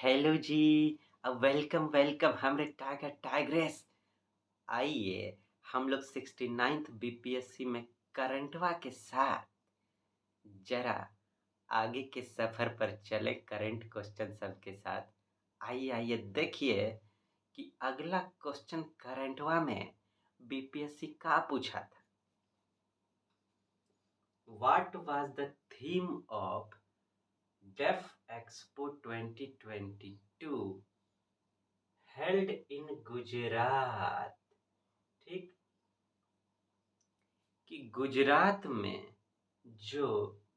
Hello जी। Welcome welcome हमरे tiger tigress. आइए हम लोग 69th बीपीएससी में करंटवा के साथ जरा आगे के सफर पर चले करंट क्वेश्चन सबके साथ। आइए आइए देखिए कि अगला क्वेश्चन करंटवा में बीपीएससी का पूछा था। What was the theme of def expo 2022 held in Gujarat? ठीक, कि गुजरात में जो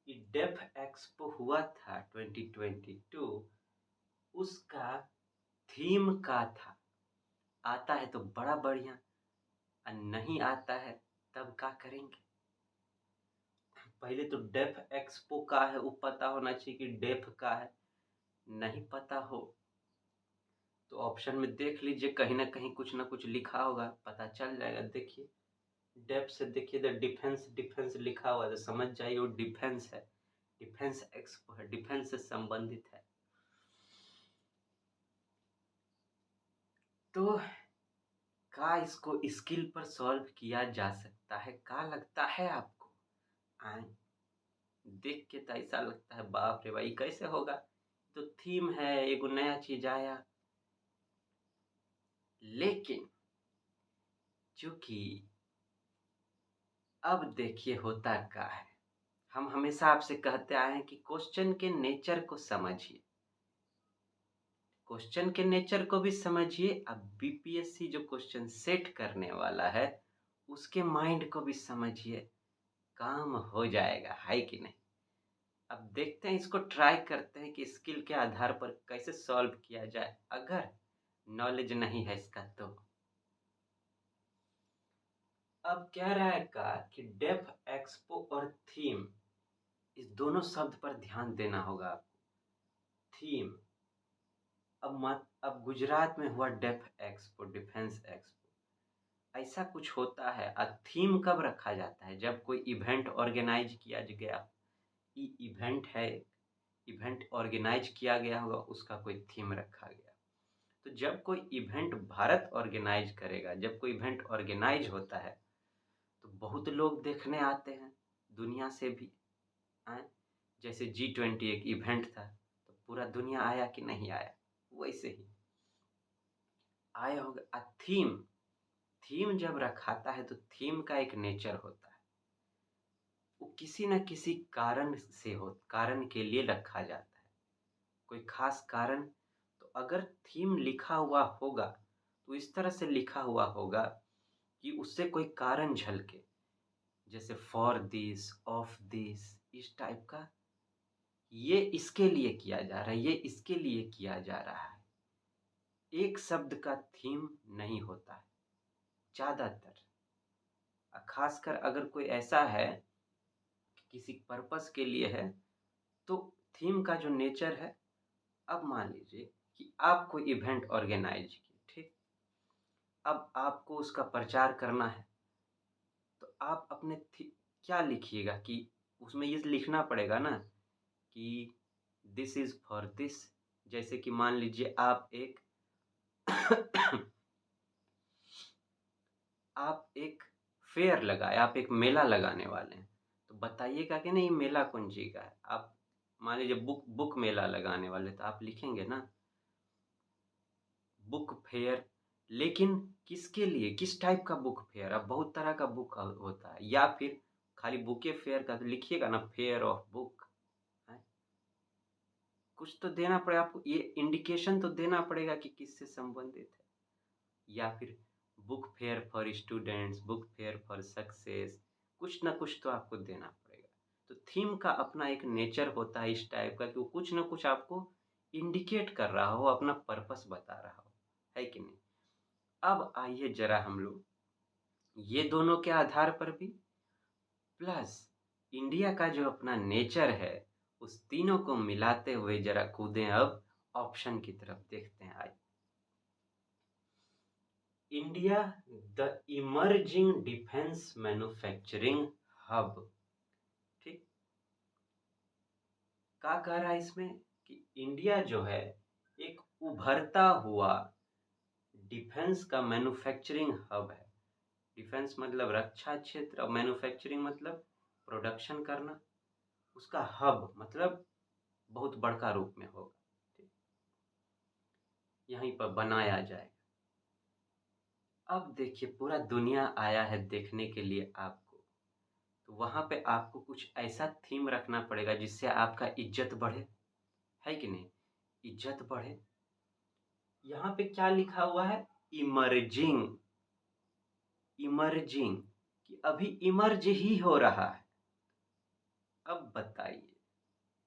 डेफ एक्सपो हुआ था 2022 उसका थीम का था। आता है तो बड़ा बढ़िया, और नहीं आता है तब क्या करेंगे। पहले तो डेफ एक्सपो का है वो पता होना चाहिए कि डेफ का है। नहीं पता हो तो ऑप्शन में देख लीजिए, कहीं ना कहीं कुछ ना कुछ लिखा होगा, पता चल जाएगा। देखिए डेफ से देखिए द डिफेंस डिफेंस लिखा हुआ है तो समझ जाइए वो डिफेंस है, डिफेंस एक्सपो है, डिफेंस से संबंधित है। तो का इसको स्किल पर सॉल्व किया जा सकता है? का लगता है आपको? आए देख के तो ऐसा लगता है बाप रे भाई कैसे होगा। तो थीम है, एगो नया चीज आया, लेकिन चूंकि अब देखिए होता क्या है, हम हमेशा आपसे कहते आए हैं कि क्वेश्चन के नेचर को समझिए, क्वेश्चन के नेचर को भी समझिए। अब बीपीएससी जो क्वेश्चन सेट करने वाला है उसके माइंड को भी समझिए, काम हो जाएगा, है कि नहीं। अब देखते हैं, इसको ट्राई करते हैं कि स्किल के आधार पर कैसे सॉल्व किया जाए अगर नॉलेज नहीं है इसका तो। अब कह रहा है का कि डेफ एक्सपो और थीम, इस दोनों शब्द पर ध्यान देना होगा आपको। थीम, अब गुजरात में हुआ डेफ एक्सपो, डिफेंस एक्सपो, ऐसा कुछ होता है। थीम कब रखा जाता है? जब कोई इवेंट ऑर्गेनाइज किया गया, इवेंट है, इवेंट ऑर्गेनाइज किया गया होगा, उसका कोई थीम रखा गया। तो जब कोई इवेंट भारत ऑर्गेनाइज करेगा, जब कोई इवेंट ऑर्गेनाइज होता है तो बहुत लोग देखने आते हैं दुनिया से भी। आए जैसे G20 एक इवेंट था तो पूरा दुनिया आया कि नहीं आया, वैसे ही आया होगा। थीम, थीम जब रखाता है तो थीम का एक नेचर होता है, वो किसी न किसी कारण से हो, कारण के लिए रखा जाता है, कोई खास कारण। तो अगर थीम लिखा हुआ होगा तो इस तरह से लिखा हुआ होगा कि उससे कोई कारण झलके, जैसे फॉर दिस, ऑफ दिस, इस टाइप का। ये इसके लिए किया जा रहा है, ये इसके लिए किया जा रहा है। एक शब्द का थीम नहीं होता है ज़्यादातर, खासकर अगर कोई ऐसा है कि किसी पर्पस के लिए है तो थीम का जो नेचर है। अब मान लीजिए कि आप कोई इवेंट ऑर्गेनाइज किए, ठीक, अब आपको उसका प्रचार करना है तो आप अपने क्या लिखिएगा कि उसमें ये लिखना पड़ेगा ना कि दिस इज फॉर दिस। जैसे कि मान लीजिए आप एक आप एक फेयर लगाए, आप एक मेला लगाने वाले हैं तो बताइएगा कि नहीं मेला कौन सी का है। आप मान लीजिए बुक मेला लगाने वाले तो आप लिखेंगे ना बुक फेयर। लेकिन किसके लिए, किस टाइप का बुक फेयर? अब बहुत तरह का बुक होता है, या फिर खाली बुके फेयर का तो लिखिएगा ना फेयर ऑफ बुक। कुछ तो देना पड़ेगा आपको, ये इंडिकेशन तो देना पड़ेगा कि किससे संबंधित है। या फिर book fair for students, book fair for success, कुछ ना कुछ तो आपको देना पड़ेगा। तो थीम का अपना एक नेचर होता है इस टाइप का कि वो कुछ ना कुछ आपको इंडिकेट कर रहा हो, अपना पर्पस बता रहा हो, है कि नहीं। अब आइए जरा हम लोग ये दोनों के आधार पर भी, प्लस इंडिया का जो अपना नेचर है, उस तीनों को मिलाते हुए जरा कूदें अब ऑप्शन की तरफ देखते हैं। आज India the emerging defence manufacturing hub, ठीक, क्या कह रहा है इसमें कि इंडिया जो है एक उभरता हुआ डिफेंस का मैन्युफैक्चरिंग हब है। डिफेंस मतलब रक्षा क्षेत्र और मैन्युफैक्चरिंग मतलब प्रोडक्शन करना। उसका हब मतलब बहुत बड़का रूप में होगा, ठीक, यहीं पर बनाया जाएगा। अब देखिए पूरा दुनिया आया है देखने के लिए आपको, तो वहाँ पे आपको कुछ ऐसा थीम रखना पड़ेगा जिससे आपका इज्जत बढ़े, है कि नहीं? इज्जत बढ़े। यहाँ पे क्या लिखा हुआ है? इमर्जिंग। इमर्जिंग कि अभी इमर्ज ही हो रहा है। अब बताइए,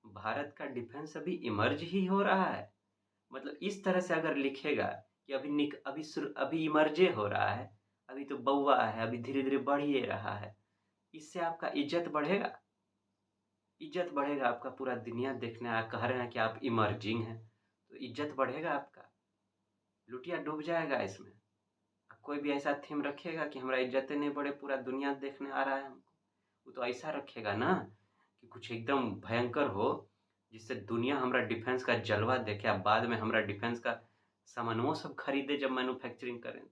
भारत का डिफेंस अभी इमर्ज ही हो रहा है? मतलब इस तरह से अगर लिखेगा कि अभी इमर्जे हो रहा है, अभी तो बउआ है, अभी धीरे धीरे बढ़ ही रहा है, इससे आपका इज्जत बढ़ेगा? इज्जत बढ़ेगा आपका, पूरा दुनिया देखने आ कह रहे हैं कि आप इमर्जिंग हैं, तो इज्जत बढ़ेगा आपका? लुटिया डूब जाएगा इसमें। कोई भी ऐसा थीम रखेगा कि हमारा इज्जत नहीं बढ़े, पूरा दुनिया देखने आ रहा है हमको, वो तो ऐसा रखेगा ना कि कुछ एकदम भयंकर हो, जिससे दुनिया हमारा डिफेंस का जलवा देखे, अब बाद में हमारा डिफेंस का सामानों सब खरीदे जब मैन्युफैक्चरिंग करें।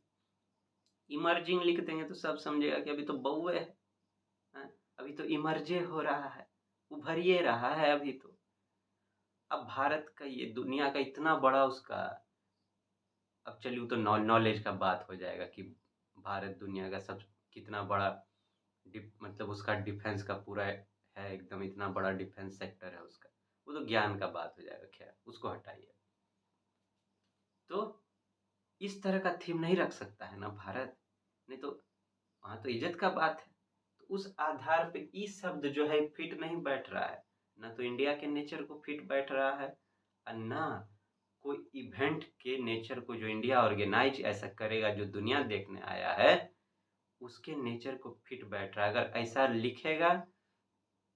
इमर्जिंग लिख देंगे तो सब समझेगा कि अभी तो बउए है, अभी तो इमर्जे हो रहा है, उभरिए रहा है अभी तो। अब भारत का ये दुनिया का इतना बड़ा उसका, अब चलिए वो तो नॉलेज का बात हो जाएगा कि भारत दुनिया का सब कितना बड़ा मतलब उसका डिफेंस का पूरा है, एकदम इतना बड़ा डिफेंस सेक्टर है उसका, वो तो ज्ञान का बात हो जाएगा, खैर उसको हटाइए। तो इस तरह का थीम नहीं रख सकता है ना भारत, नहीं तो वहाँ तो इज्जत का बात है। तो उस आधार पे ई शब्द जो है फिट नहीं बैठ रहा है, ना तो इंडिया के नेचर को फिट बैठ रहा है और ना कोई इवेंट के नेचर को जो इंडिया ऑर्गेनाइज ऐसा करेगा जो दुनिया देखने आया है उसके नेचर को फिट बैठ रहा है। अगर ऐसा लिखेगा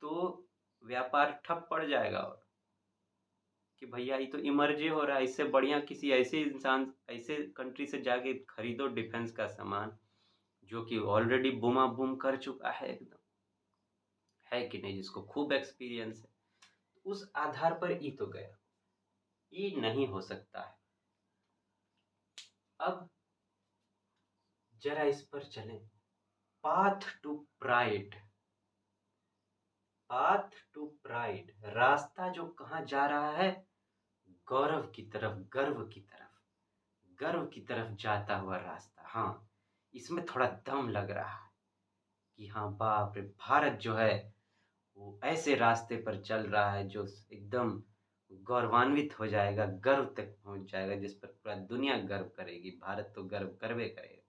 तो व्यापार ठप पड़ जाएगा, और कि भैया ये तो इमर्जे हो रहा है, इससे बढ़िया किसी ऐसे इंसान ऐसे कंट्री से जाके खरीदो डिफेंस का सामान जो कि ऑलरेडी बूमा बूम कर चुका है एकदम, है कि नहीं, जिसको खूब एक्सपीरियंस है। उस आधार पर ई तो गया, ई नहीं हो सकता है। अब जरा इस पर चलें, path to pride. Path to pride, रास्ता जो कहाँ जा रहा है? गौरव की तरफ, गर्व की तरफ, गर्व की तरफ जाता हुआ रास्ता। हाँ, इसमें थोड़ा दम लग रहा है कि हाँ बाप रे, भारत जो है वो ऐसे रास्ते पर चल रहा है जो एकदम गौरवान्वित हो जाएगा, गर्व तक पहुंच जाएगा, जिस पर पूरा दुनिया गर्व करेगी। भारत तो गर्व करवे करेगा।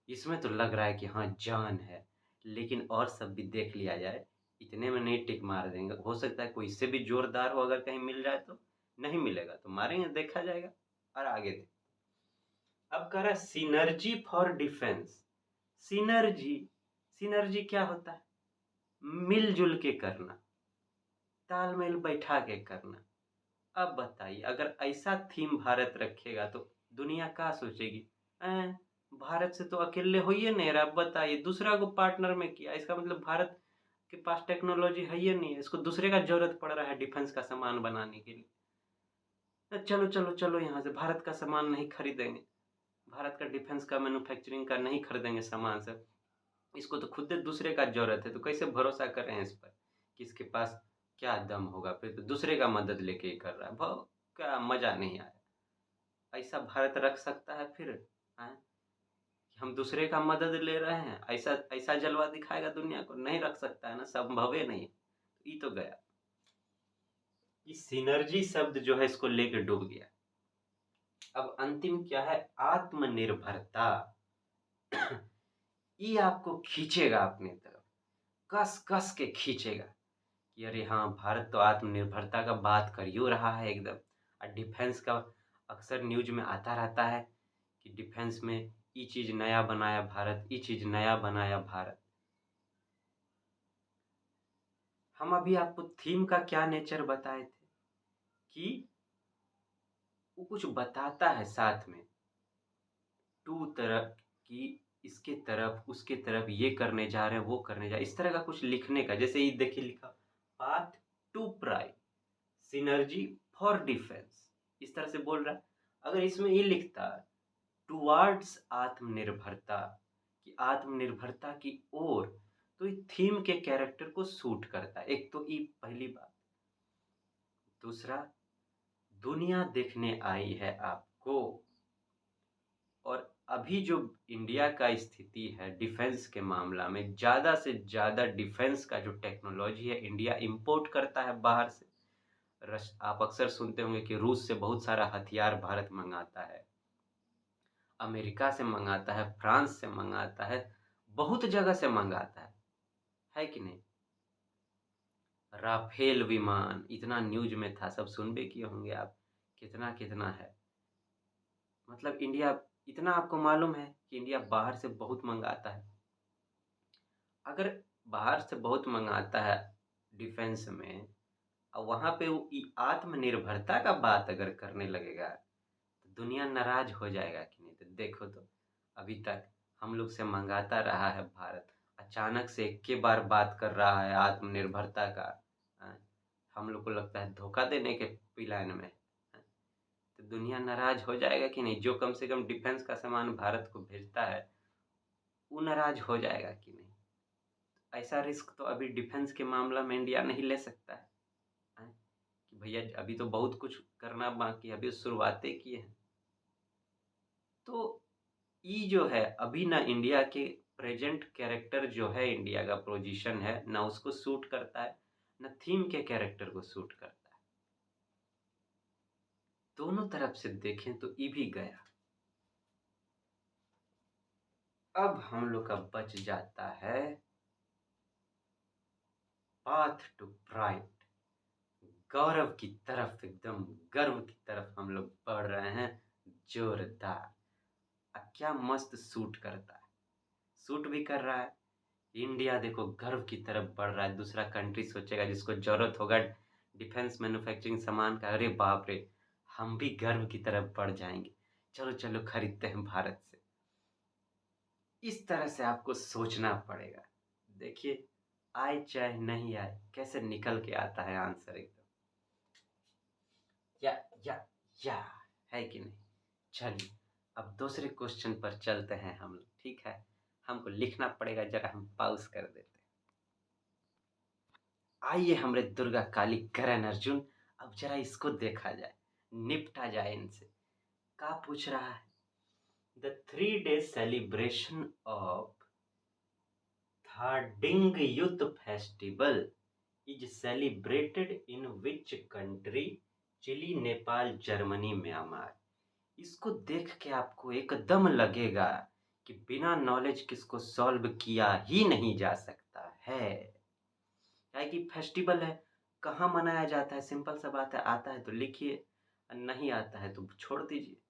इसमें तो लग रहा है कि हाँ जान है, लेकिन और सब भी देख लिया जाए, इतने में नहीं टिक मार देंगे। हो सकता है कोई इससे भी जोरदार हो, अगर कहीं मिल जाए तो। नहीं मिलेगा तो मारेंगे, देखा जाएगा। और आगे देख, अब कह रहा है synergy for defence. Synergy, synergy क्या होता है? मिलजुल के करना, तालमेल बैठा के करना। अब बताइए, अगर ऐसा थीम भारत रखेगा तो दुनिया क्या सोचेगी? भारत से तो अकेले हो ही नहीं रहा, बताइए दूसरा को पार्टनर में किया, इसका मतलब भारत के पास टेक्नोलॉजी है ही नहीं है, इसको दूसरे का जरूरत पड़ रहा है डिफेंस का सामान बनाने के लिए। चलो चलो चलो, यहाँ से भारत का सामान नहीं खरीदेंगे, भारत का डिफेंस का मैन्युफैक्चरिंग का नहीं खरीदेंगे सामान से, इसको तो खुद दूसरे का जरूरत है। तो कैसे भरोसा करें इस पर कि इसके पास क्या दम होगा? फिर तो दूसरे का मदद लेके ही कर रहा है, भाव क्या मजा नहीं आया। ऐसा भारत रख सकता है फिर? हैं कि हम दूसरे का मदद ले रहे हैं, ऐसा ऐसा जलवा दिखाएगा दुनिया को? नहीं रख सकता है ना, संभव ही नहीं। ये तो गया, ये सिनर्जी शब्द जो है इसको लेके डूब गया। अब अंतिम क्या है? आत्मनिर्भरता। ये आपको खींचेगा अपनी तरफ, कस कस के खींचेगा कि अरे हाँ, भारत तो आत्मनिर्भरता का बात कर ही रहा है एकदम। और डिफेंस का अक्सर न्यूज में आता रहता है कि डिफेंस में ये चीज नया बनाया भारत, ये चीज नया बनाया भारत। हम अभी आपको थीम का क्या नेचर बताए थे कि वो कुछ बताता है साथ में, टू तरफ की, इसके तरफ उसके तरफ, ये करने जा रहे हैं वो करने जा रहे हैं, इस तरह का कुछ लिखने का। जैसे ये देखिए लिखा, path to pride, synergy for defence, इस तरह से बोल रहा है। अगर इसमें ये लिखता टुवर्ड्स आत्मनिर्भरता, कि आत्मनिर्भरता की ओर, तो ये थीम के कैरेक्टर को सूट करता है। एक तो ये पहली बात। दूसरा, दुनिया देखने आई है आपको, और अभी जो इंडिया का स्थिति है डिफेंस के मामला में, ज़्यादा से ज़्यादा डिफेंस का जो टेक्नोलॉजी है इंडिया इंपोर्ट करता है बाहर से। आप अक्सर सुनते होंगे कि रूस से बहुत सारा हथियार भारत मंगाता है, अमेरिका से मंगाता है, फ्रांस से मंगाता है, बहुत जगह से मंगाता है कि नहीं? राफेल विमान इतना न्यूज में था, सब सुनबे किए होंगे आप, कितना कितना है। मतलब इंडिया, इतना आपको मालूम है कि इंडिया बाहर से बहुत मंगाता है। अगर बाहर से बहुत मंगाता है डिफेंस में, और वहाँ पे वो आत्मनिर्भरता का बात अगर करने लगेगा, तो दुनिया नाराज हो जाएगा कि नहीं? तो देखो, तो अभी तक हम लोग से मंगाता रहा है भारत, अचानक से एक के बार बात कर रहा है आत्मनिर्भरता का। हाँ, हम लोग को लगता है धोखा देने के प्लान में। हाँ, तो दुनिया नाराज हो जाएगा कि नहीं? जो कम से कम डिफेंस का सामान भारत को भेजता है, वो नाराज हो जाएगा कि नहीं? ऐसा रिस्क तो अभी डिफेंस के मामला में इंडिया नहीं ले सकता है। हैं? कि भैया अभी तो बहुत कुछ करना बाकी है, अभी शुरुआतें किए हैं। तो ये जो है अभी ना, इंडिया के प्रेजेंट कैरेक्टर जो है, इंडिया का पोजीशन है ना, उसको सूट करता है ना थीम के कैरेक्टर को सूट करता है। दोनों तरफ से देखें तो ये भी गया। अब हम लोग का बच जाता है पाथ टू प्राइड, गौरव की तरफ, एकदम गर्व की तरफ हम लोग बढ़ रहे हैं जोरदार। क्या मस्त सूट करता है, सूट भी कर रहा है। इंडिया देखो गर्व की तरफ बढ़ रहा है। दूसरा कंट्री सोचेगा जिसको जरूरत होगा डिफेंस मैन्युफैक्चरिंग सामान का, अरे बाप रे, हम भी गर्व की तरफ बढ़ जाएंगे, चलो चलो खरीदते हैं भारत से। इस तरह से आपको सोचना पड़ेगा। देखिए, आए चाहे नहीं आए, कैसे निकल के आता है आंसर एकदम। या या या है कि नहीं? चलिए अब दूसरे क्वेश्चन पर चलते हैं हम लोग, ठीक है? हमको लिखना पड़ेगा, जरा हम पॉज कर देते हैं। आइए हमरे दुर्गा काली करण अर्जुन, अब जरा इसको देखा जाए, निपटा जाए इनसे। क्या पूछ रहा है? The 3 day celebration of Thading Youth Festival is celebrated in which country? Chile, Nepal, Germany, Myanmar. इसको देख के आपको एकदम लगेगा कि बिना नॉलेज किसको सॉल्व किया ही नहीं जा सकता है। क्या है कि फेस्टिवल है, कहाँ मनाया जाता है? सिंपल सा बात है, आता है तो लिखिए, नहीं आता है तो छोड़ दीजिए।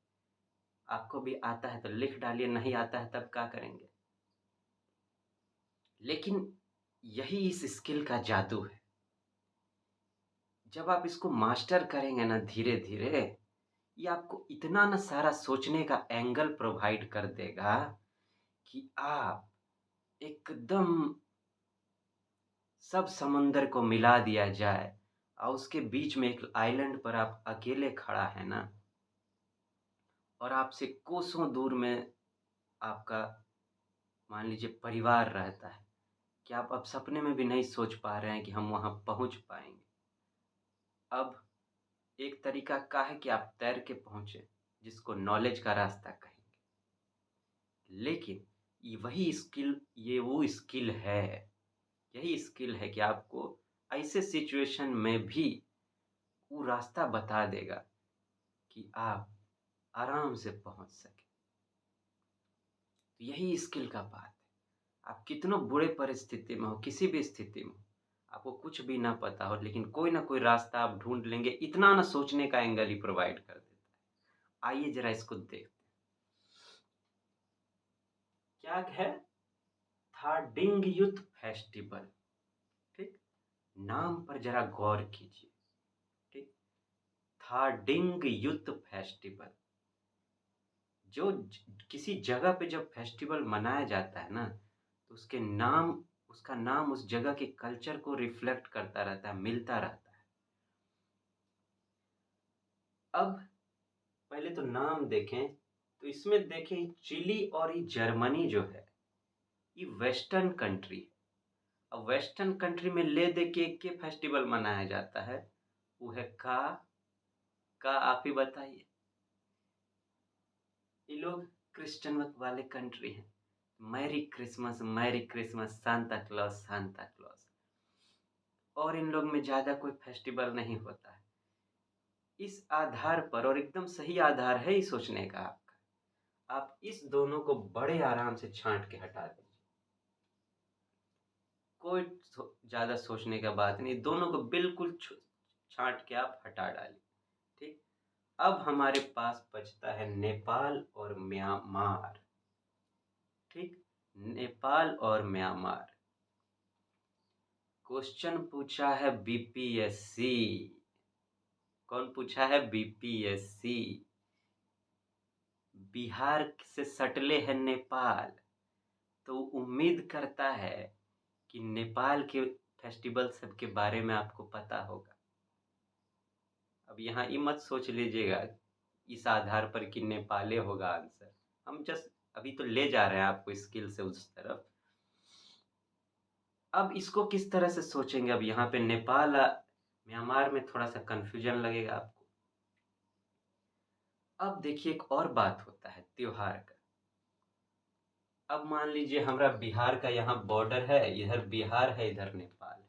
आपको भी आता है तो लिख डालिए, नहीं आता है तब क्या करेंगे? लेकिन यही इस स्किल का जादू है। जब आप इसको मास्टर करेंगे ना धीरे धीरे, ये आपको इतना ना सारा सोचने का एंगल प्रोवाइड कर देगा कि आप एकदम सब समंदर को मिला दिया जाए और उसके बीच में एक आइलैंड पर आप अकेले खड़ा है ना, और आपसे कोसों दूर में आपका मान लीजिए परिवार रहता है, कि आप अब सपने में भी नहीं सोच पा रहे हैं कि हम वहाँ पहुँच पाएंगे। अब एक तरीका क्या है कि आप तैर के पहुँचे, जिसको नॉलेज का रास्ता कहेंगे। लेकिन ये वो स्किल है, यही स्किल है कि आपको ऐसे सिचुएशन में भी वो रास्ता बता देगा कि आप आराम से पहुँच सकें। तो यही स्किल का बात है। आप कितनों बुरे परिस्थिति में हो, किसी भी स्थिति में हो, आपको कुछ भी ना पता हो, लेकिन कोई ना कोई रास्ता आप ढूंढ लेंगे। इतना ना सोचने का एंगल ही प्रोवाइड कर देता है। आइए जरा इसको देखते हैं। क्या है? थाडिंग यूथ फेस्टिवल। ठीक, नाम पर जरा गौर कीजिए। ठीक, थाडिंग यूथ फेस्टिवल। जो किसी जगह पे जब फेस्टिवल मनाया जाता है ना, तो उसका नाम उस जगह के कल्चर को रिफ्लेक्ट करता रहता है, मिलता रहता है। अब पहले तो नाम देखें, तो इसमें देखें चिली और ये जर्मनी जो है, ये वेस्टर्न कंट्री है। अब वेस्टर्न कंट्री में ले दे के एक फेस्टिवल मनाया जाता है, वो है का आप ही बताइए। ये लोग क्रिश्चियन मत वाले कंट्री हैं। Merry Christmas, Santa Claus, Santa Claus. और इन लोग में ज़्यादा कोई फेस्टिवल नहीं होता है। इस आधार पर, और एकदम सही आधार है ये सोचने का आपका, आप इस दोनों को बड़े आराम से छांट के हटा दीजिए। कोई ज़्यादा सोचने का बात नहीं, दोनों को बिल्कुल छांट के आप हटा डालिए। ठीक। अब हमारे पास बचता है नेपाल और म्यांमार। ठीक। नेपाल और म्यांमार। क्वेश्चन पूछा है बीपीएससी। कौन पूछा है? बीपीएससी। बिहार से सटले है नेपाल, तो उम्मीद करता है कि नेपाल के फेस्टिवल सब के बारे में आपको पता होगा। अब यहाँ ये मत सोच लीजिएगा इस आधार पर कि नेपाली होगा आंसर। हम जस्ट अभी तो ले जा रहे हैं आपको स्किल से उस तरफ। अब इसको किस तरह से सोचेंगे? अब यहाँ पे नेपाल म्यांमार में थोड़ा सा कंफ्यूजन लगेगा आपको। अब देखिए एक और बात होता है त्योहार का। अब मान लीजिए हमारा बिहार का यहाँ बॉर्डर है, इधर बिहार है, इधर नेपाल है।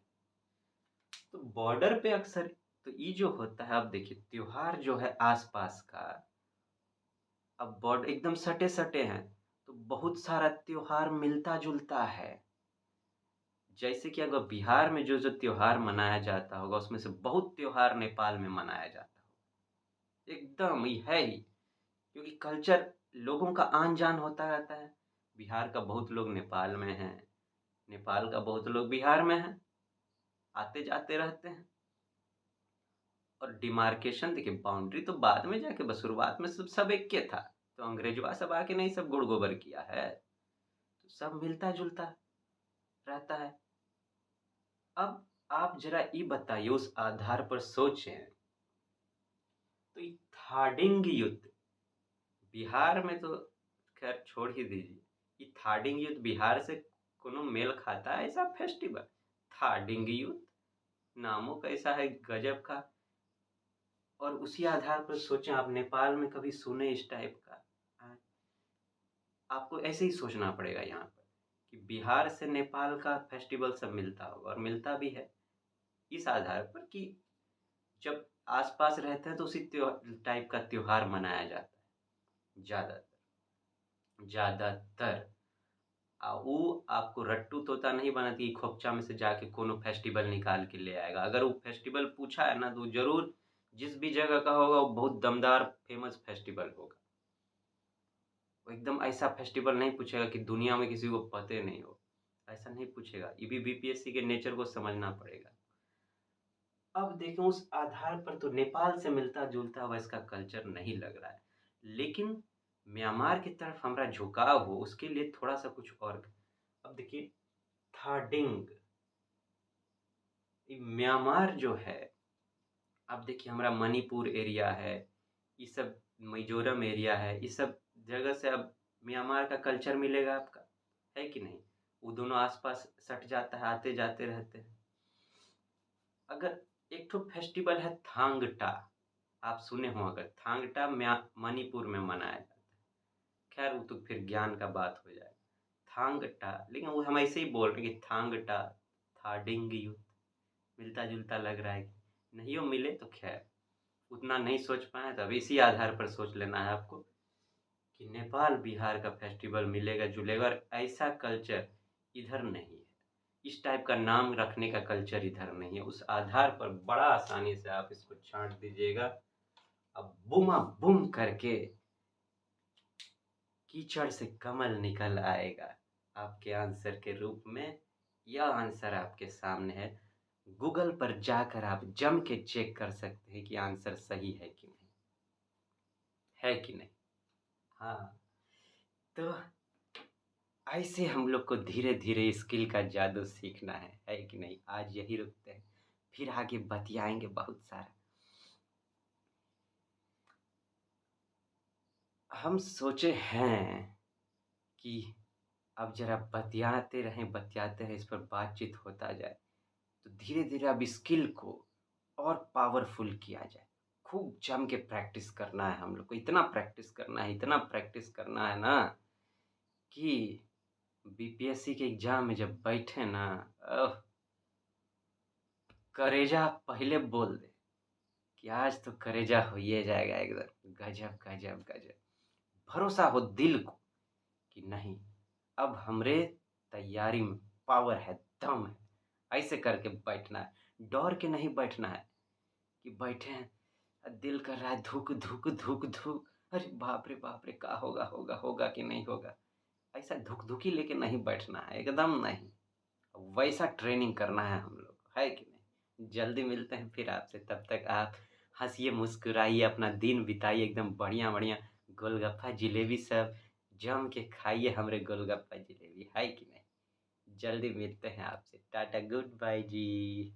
तो बॉर्डर पे अक्सर तो ये जो होता है, अब देखिए त्योहार जो है आसपास का, अब बॉर्डर एकदम सटे सटे हैं, तो बहुत सारा त्योहार मिलता जुलता है। जैसे कि अगर बिहार में जो जो त्योहार मनाया जाता होगा, उसमें से बहुत त्योहार नेपाल में मनाया जाता होगा। एकदम ये है ही, क्योंकि कल्चर लोगों का आन जान होता रहता है। बिहार का बहुत लोग नेपाल में हैं, नेपाल का बहुत लोग बिहार में हैं, आते जाते रहते हैं। और डिमार्केशन देखिए, बाउंड्री तो बाद में जाके, बस शुरुआत में सब एक के था, तो अंग्रेजवा सब आके नहीं सब गुड़ गोबर किया है, तो सब मिलता जुलता रहता है। अब आप जरा ये बताइए, उस आधार पर सोचें, तो ये थाडिंग युद्ध बिहार में तो खैर छोड़ ही दीजिए, ये थाडिंग युद्ध बिहार से कोनो मेल खाता है? ऐसा फेस्टिवल थाडिंग युद्ध, नामों कैसा है गजब का। और उसी आधार पर सोचें, आप नेपाल में कभी सुने इस टाइप का? हाँ, आपको ऐसे ही सोचना पड़ेगा यहाँ पर कि बिहार से नेपाल का फेस्टिवल सब मिलता होगा, और मिलता भी है इस आधार पर कि जब आसपास रहते हैं तो उसी टाइप का त्योहार मनाया जाता है ज़्यादातर ज़्यादातर। वो आपको रट्टू तोता नहीं बनाती, खोपचा में से जाके कोनो फेस्टिवल निकाल के ले आएगा। अगर वो फेस्टिवल पूछा है ना, तो जरूर जिस भी जगह का होगा वो बहुत दमदार फेमस फेस्टिवल होगा। वो एकदम ऐसा फेस्टिवल नहीं पूछेगा कि दुनिया में किसी को पता नहीं हो, ऐसा नहीं पूछेगा। ये भी बीपीएससी के नेचर को समझना पड़ेगा। अब देखें उस आधार पर तो नेपाल से मिलता जुलता हुआ इसका कल्चर नहीं लग रहा है, लेकिन म्यांमार की तरफ हमारा झुकाव हो उसके लिए थोड़ा सा कुछ और। अब देखिए थाडिंग, म्यांमार जो है, अब देखिए हमारा मणिपुर एरिया है, ये सब मिजोरम एरिया है, इस सब जगह से अब म्यांमार का कल्चर मिलेगा आपका, है कि नहीं? वो दोनों आसपास सट जाता है, आते जाते रहते हैं। अगर एक तो फेस्टिवल है थांगटा, आप सुने हो अगर, थांगटा मणिपुर में मनाया जाता है। खैर वो तो फिर ज्ञान का बात हो जाएगा। थांगटा, लेकिन वो हम ऐसे ही बोल रहे हैं कि थांगटा थाडिंग युद्ध मिलता जुलता लग रहा है कि नहीं, हो मिले तो खैर उतना नहीं सोच पाए, तब इसी आधार पर सोच लेना है आपको कि नेपाल बिहार का फेस्टिवल मिलेगा जुलेगा, और ऐसा कल्चर इधर नहीं है, इस टाइप का नाम रखने का कल्चर इधर नहीं है। उस आधार पर बड़ा आसानी से आप इसको छांट दीजिएगा। अब बुमा बुम करके कीचड़ से कमल निकल आएगा आपके आंसर के रूप में। यह आंसर आपके सामने है, गूगल पर जाकर आप जम के चेक कर सकते हैं कि आंसर सही है कि नहीं, है कि नहीं। हाँ, तो ऐसे हम लोग को धीरे धीरे स्किल का जादू सीखना है कि नहीं। आज यही रुकते हैं, फिर आगे बतियाएंगे बहुत सारा। हम सोचे हैं कि अब ज़रा बतियाते रहें, इस पर बातचीत होता जाए। तो धीरे-धीरे अब स्किल को और पावरफुल किया जाए। खूब जम के प्रैक्टिस करना है हम लोग को, इतना प्रैक्टिस करना है, इतना प्रैक्टिस करना है ना कि बीपीएससी के एग्ज़ाम में जब बैठे ना, अ, कलेजा पहले बोल दे कि आज तो कलेजा होइए जाएगा एकदम। गज़ब, गज़ब, गज़ब। भरोसा हो दिल को कि नहीं, अब हमरे तैयारी में पावर है, दम है। ऐसे करके बैठना है, डर के नहीं बैठना है कि बैठे हैं, दिल कर रहा है धुक, धुक, धुक, धुक। अरे बाप रे! क्या होगा, होगा, होगा कि नहीं होगा? ऐसा धुक-धुकी लेके नहीं बैठना है, एकदम नहीं। वैसा ट्रेनिंग करना है हम लोग को, है कि नहीं? जल्दी मिलते हैं फिर आपसे, तब तक आप हँसिए, मुस्कुराइए, अपना दिन बिताइए एकदम बढ़िया-बढ़िया गोलगप्पा, जलेबी सब जम के खाइए हमरे गोलगप्पा, जलेबी, है कि नहीं? जल्दी मिलते हैं आपसे। टाटा, गुड बाय जी।